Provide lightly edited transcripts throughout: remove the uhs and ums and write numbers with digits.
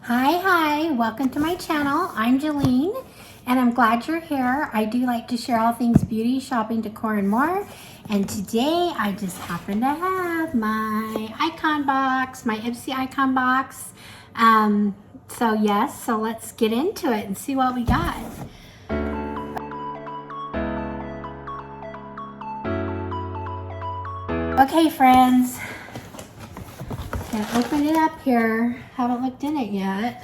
Hi, welcome to my channel. I'm Jolene and I'm glad you're here. I do like to share all things beauty, shopping, decor, and more. And today I just happen to have my icon box, my Ipsy Icon Box. So let's get into it and see what we got. Okay, friends. Gonna open it up here. Haven't looked in it yet.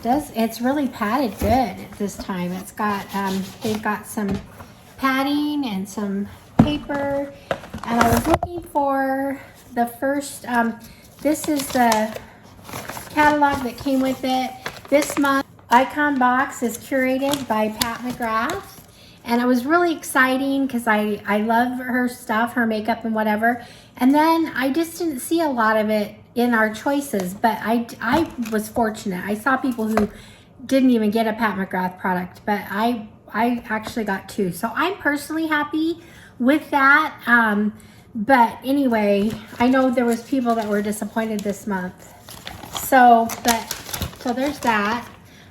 It's really padded good at this time. It's got they've got some padding and some paper. And I was looking for the first. This is the catalog that came with it. This month, Icon Box is curated by Pat McGrath. And it was really exciting because I love her stuff, her makeup and whatever. And then I just didn't see a lot of it in our choices, but I was fortunate. I saw people who didn't even get a Pat McGrath product, but I actually got two. So I'm personally happy with that. But anyway, I know there was people that were disappointed this month. So there's that.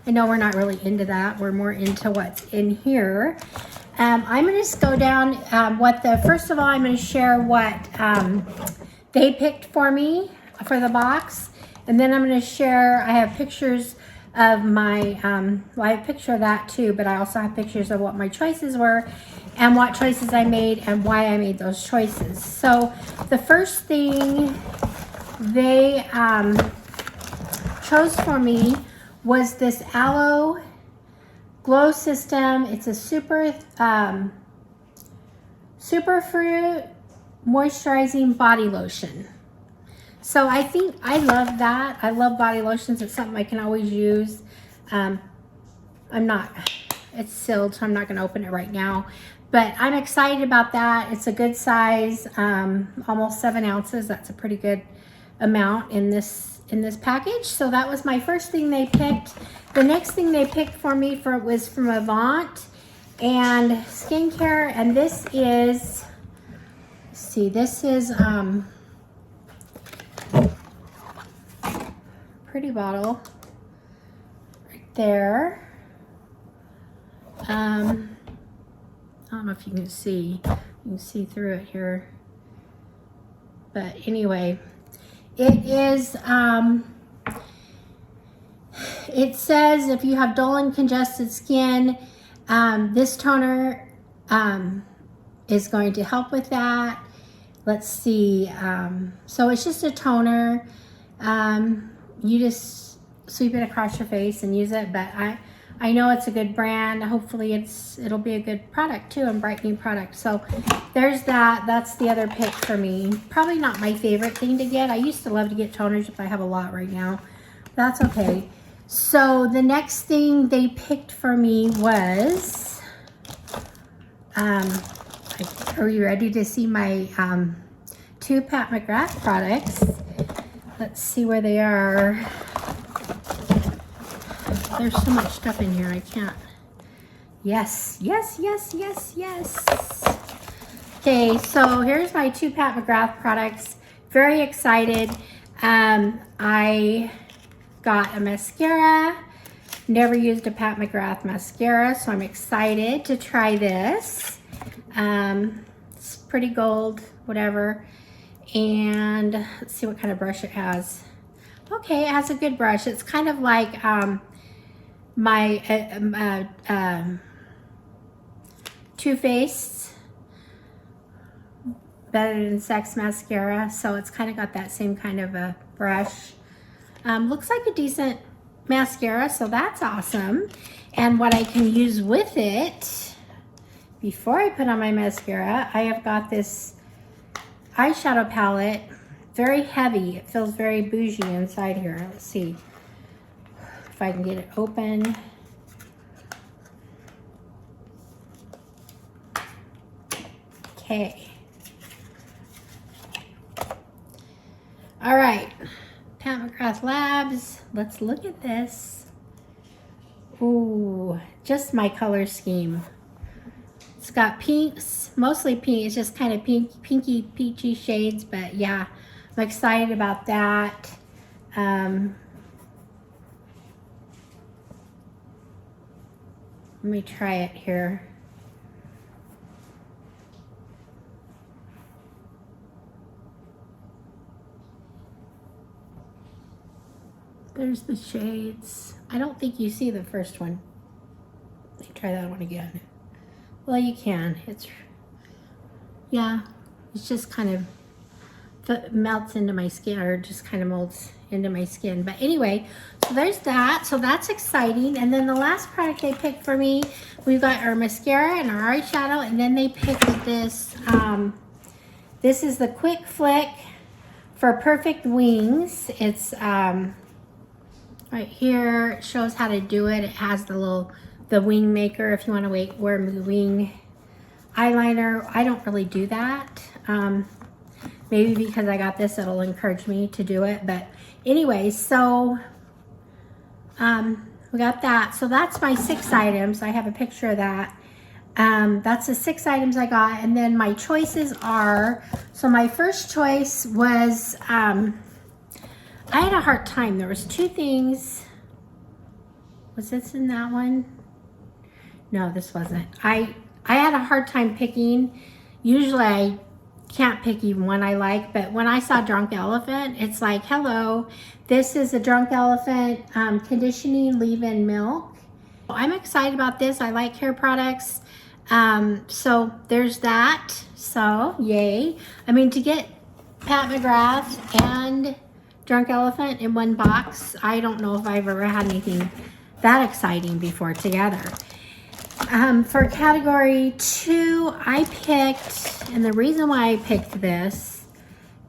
I know we're not really into that. We're more into what's in here. I'm going to just go down first of all, I'm going to share what they picked for me for the box. And then I'm going to share, I have pictures of my, well, I have a picture of that too, but I also have pictures of what my choices were and what choices I made and why I made those choices. So the first thing they chose for me was this aloe glow system. It's a superfruit moisturizing body lotion. So I think I love that. I love body lotions. It's something I can always use. It's sealed, so I'm not going to open it right now. But I'm excited about that. It's a good size, almost 7 ounces. That's a pretty good amount in this package. So that was my first thing they picked. The next thing they picked for me was from Avant and skincare, and this is, pretty bottle right there. I don't know if you can see. You can see through it here. But anyway, it is, it says if you have dull and congested skin, this toner is going to help with that. Let's see. So it's just a toner. You just sweep it across your face and use it, but I know it's a good brand. Hopefully it'll be a good product too, and brightening product. So there's that. That's the other pick for me. Probably not my favorite thing to get. I used to love to get toners, but I have a lot right now. That's okay. So the next thing they picked for me was, are you ready to see my two Pat McGrath products? Let's see where they are. There's so much stuff in here, I can't. Yes. Okay, so here's my two Pat McGrath products. Very excited. I got a mascara. Never used a Pat McGrath mascara, so I'm excited to try this. It's pretty gold, whatever. And let's see what kind of brush it has. Okay, it has a good brush. It's kind of like my Too Faced Better Than Sex mascara, so it's kind of got that same kind of a brush. Looks like a decent mascara, so that's awesome. And what I can use with it, before I put on my mascara, I have got this eyeshadow palette, very heavy. It feels very bougie inside here. Let's see if I can get it open. Okay. All right. Pat McGrath Labs. Let's look at this. Ooh, just my color scheme. It's got pinks, mostly pink. It's just kind of pinky, peachy shades, but yeah, I'm excited about that. Let me try it here. There's the shades. I don't think you see the first one. Let me try that one again. Well, you can. Yeah, it's just kind of melts into my skin, or just kind of molds into my skin. But anyway, so there's that. So that's exciting. And then the last product they picked for me, we've got our mascara and our eyeshadow, and then they picked this. This is the Quick Flick for Perfect Wings. It's right here. It shows how to do it. It has the wing maker if you want to wear the wing eyeliner. I don't really do that. Maybe because I got this, it'll encourage me to do it. But anyway, so we got that. So that's my 6 items. I have a picture of that. That's the 6 items I got. And then my choices are, so my first choice was, I had a hard time. There was 2 things. Was this in that one? No, this wasn't. I had a hard time picking. Usually I can't pick even one I like, but when I saw Drunkelephant, it's like, hello, this is a Drunkelephant conditioning leave-in milk. I'm excited about this. I like hair products. So there's that. So yay. I mean, to get Pat McGrath and Drunkelephant in one box, I don't know if I've ever had anything that exciting before together. For category 2, I picked, and the reason why I picked this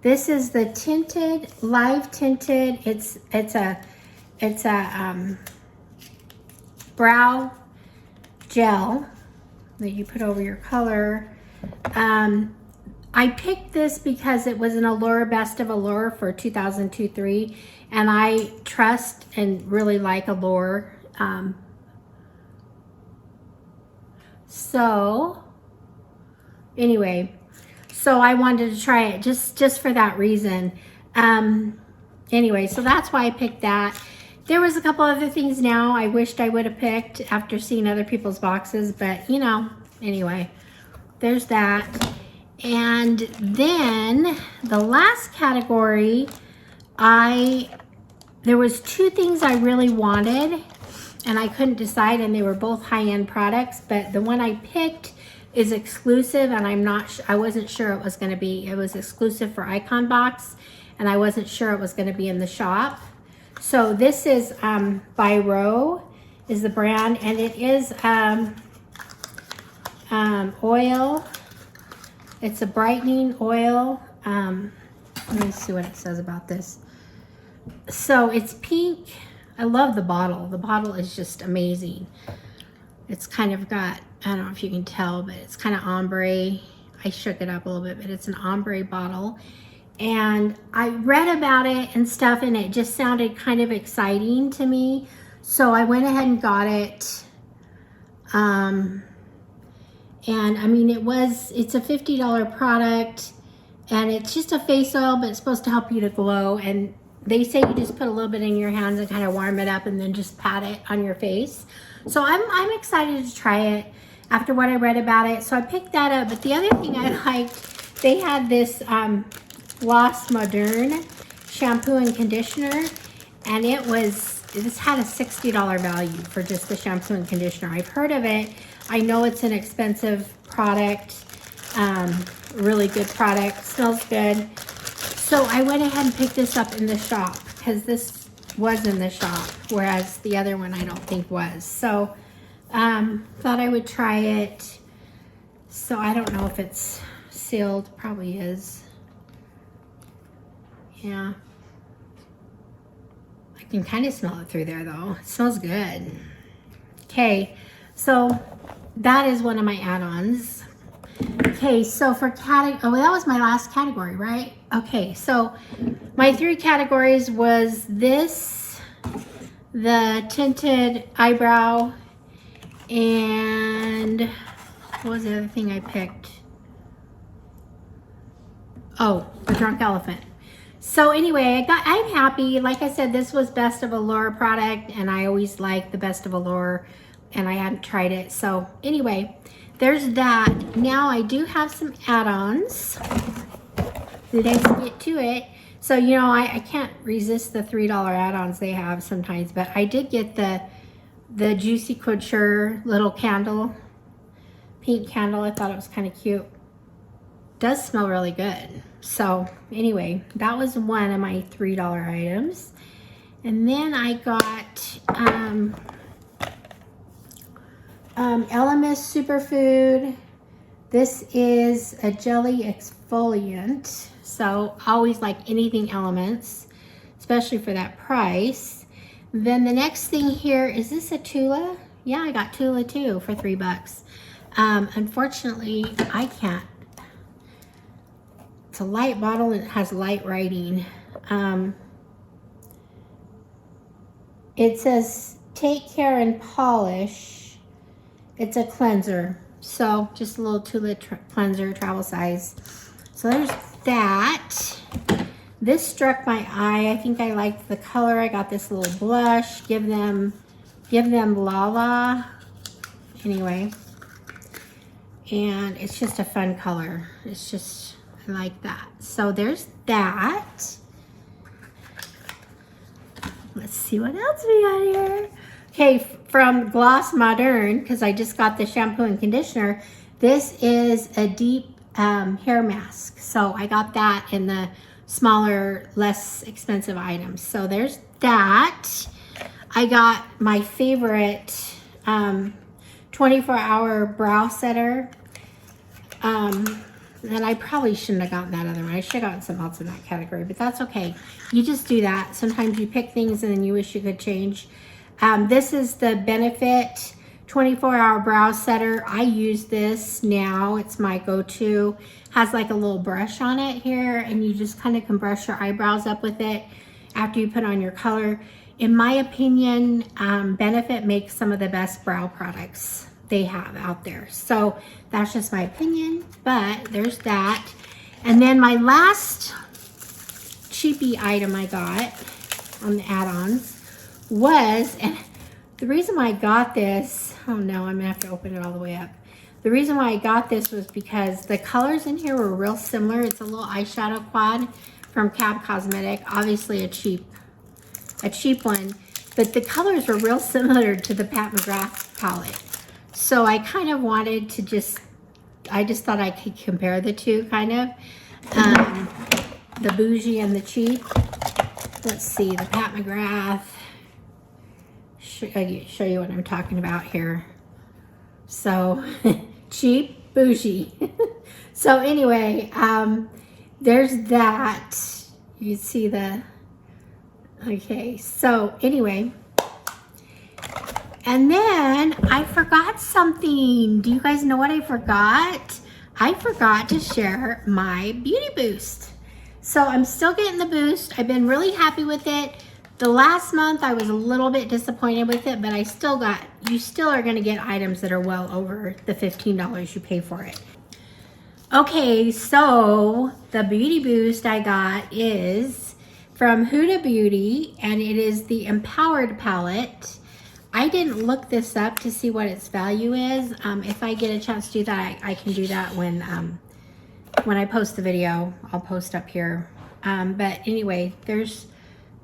is the tinted, live tinted. It's a brow gel that you put over your color. I picked this because it was an Allure Best of Allure for 2002-03, and I trust and really like Allure. So anyway, so I wanted to try it just for that reason. Anyway, so that's why I picked that. There was a couple other things now I wished I would have picked after seeing other people's boxes, but you know, anyway, there's that. And then the last category, there was 2 things I really wanted and I couldn't decide, and they were both high-end products, but the one I picked is exclusive, and I wasn't sure it was going to be. It was exclusive for Iconbox, and I wasn't sure it was going to be in the shop. So this is by Row is the brand, and it is oil. It's a brightening oil. Let me see what it says about this. So it's pink. I love the bottle. The bottle is just amazing. It's kind of got, I don't know if you can tell, but it's kind of ombre. I shook it up a little bit, but it's an ombre bottle. And I read about it and stuff, and it just sounded kind of exciting to me. So I went ahead and got it. And I mean, it's a $50 product, and it's just a face oil, but it's supposed to help you to glow. And they say you just put a little bit in your hands and kind of warm it up and then just pat it on your face. So I'm excited to try it after what I read about it. So I picked that up. But the other thing I liked, they had this Gloss Moderne shampoo and conditioner, and this had a $60 value for just the shampoo and conditioner. I've heard of it. I know it's an expensive product, really good product, smells good. So I went ahead and picked this up in the shop because this was in the shop, whereas the other one I don't think was. So thought I would try it. So I don't know if it's sealed, probably is. Yeah. I can kind of smell it through there though. It smells good. Okay, so that is one of my add-ons. Okay, so for that was my last category, right? Okay, so my 3 categories was this, the tinted eyebrow, and what was the other thing I picked? Oh, the Drunkelephant. So anyway, I'm happy. Like I said, this was Best of Allure product, and I always like the Best of Allure and I hadn't tried it. So anyway, there's that. Now I do have some add-ons. Did I get to it? So, you know, I can't resist the $3 add-ons they have sometimes, but I did get the Juicy Couture little candle, pink candle. I thought it was kind of cute. Does smell really good. So anyway, that was one of my $3 items. And then I got Elemis Superfood. This is a jelly exfoliant. So I always like anything Elements, especially for that price. Then the next thing here, is this a Tula? Yeah, I got Tula too for $3. Unfortunately, I can't. It's a light bottle and it has light writing. It says take care and polish. It's a cleanser. So just a little Tula cleanser, travel size. So there's that. This struck my eye. I think I liked the color. I got this little blush. Give them Lala. Anyway. And it's just a fun color. It's just, I like that. So there's that. Let's see what else we got here. Okay, from Gloss Moderne, because I just got the shampoo and conditioner. This is a deep hair mask. So I got that in the smaller, less expensive items. So there's that. I got my favorite 24-hour brow setter. And I probably shouldn't have gotten that other one. I should have gotten something else in that category, but that's okay. You just do that. Sometimes you pick things and then you wish you could change. This is the Benefit 24-hour brow setter. I use this now. It's my go-to. Has like a little brush on it here, and you just kind of can brush your eyebrows up with it after you put on your color. In my opinion, Benefit makes some of the best brow products they have out there. So that's just my opinion, but there's that. And then my last cheapy item I got on the add-ons was, and the reason why I got this, oh no, I'm gonna have to open it all the way up. The reason why I got this was because the colors in here were real similar. It's a little eyeshadow quad from Cab Cosmetic, obviously a cheap one, but the colors were real similar to the Pat McGrath palette. So I kind of wanted to I just thought I could compare the two kind of, the bougie and the cheap. Let's see, the Pat McGrath. Show you what I'm talking about here. So cheap, bougie. So anyway, there's that. You see the, okay, so anyway. And then I forgot something. Do you guys know what I forgot? I forgot to share my beauty boost. So I'm still getting the boost. I've been really happy with it. The last month I was a little bit disappointed with it, but you still are gonna get items that are well over the $15 you pay for it. Okay, so the beauty boost I got is from Huda Beauty, and it is the Empowered palette. I didn't look this up to see what its value is. If I get a chance to do that, I can do that when I post the video. I'll post up here. But anyway, there's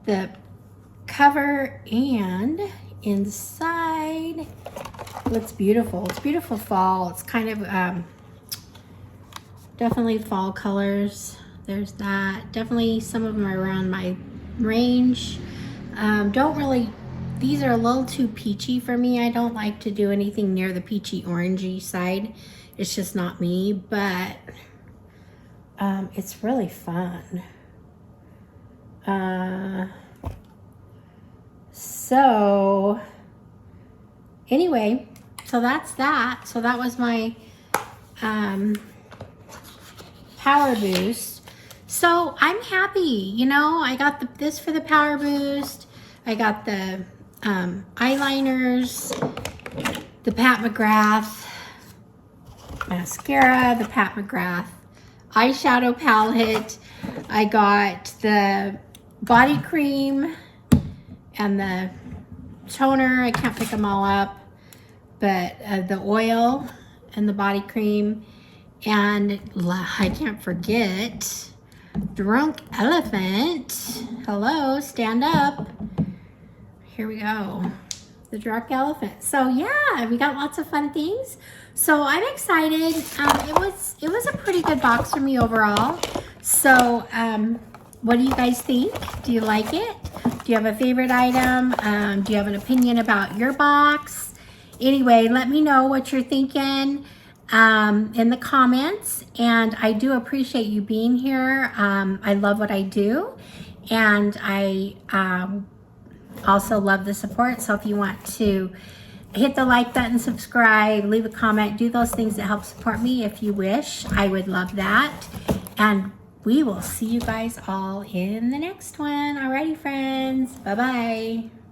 the cover, and inside looks beautiful. It's beautiful fall. It's kind of definitely fall colors. There's that. Definitely some of them are around my range. These are a little too peachy for me. I don't like to do anything near the peachy orangey side. It's just not me, but it's really fun. So anyway, so that's that. So that was my power boost. So I'm happy, you know, I got this for the power boost. I got the eyeliners, the Pat McGrath mascara, the Pat McGrath eyeshadow palette. I got the body cream and the toner. I can't pick them all up. but the oil and the body cream, and I can't forget Drunkelephant. Hello, stand up. Here we go. The Drunkelephant. So yeah, we got lots of fun things. So I'm excited. It was a pretty good box for me overall. So what do you guys think? Do you like it? Do you have a favorite item? Do you have an opinion about your box? Anyway, let me know what you're thinking in the comments, and I do appreciate you being here. I love what I do, and I also love the support. So if you want to hit the like button, subscribe, leave a comment, do those things that help support me if you wish, I would love that. And we will see you guys all in the next one. Alrighty, friends. Bye-bye.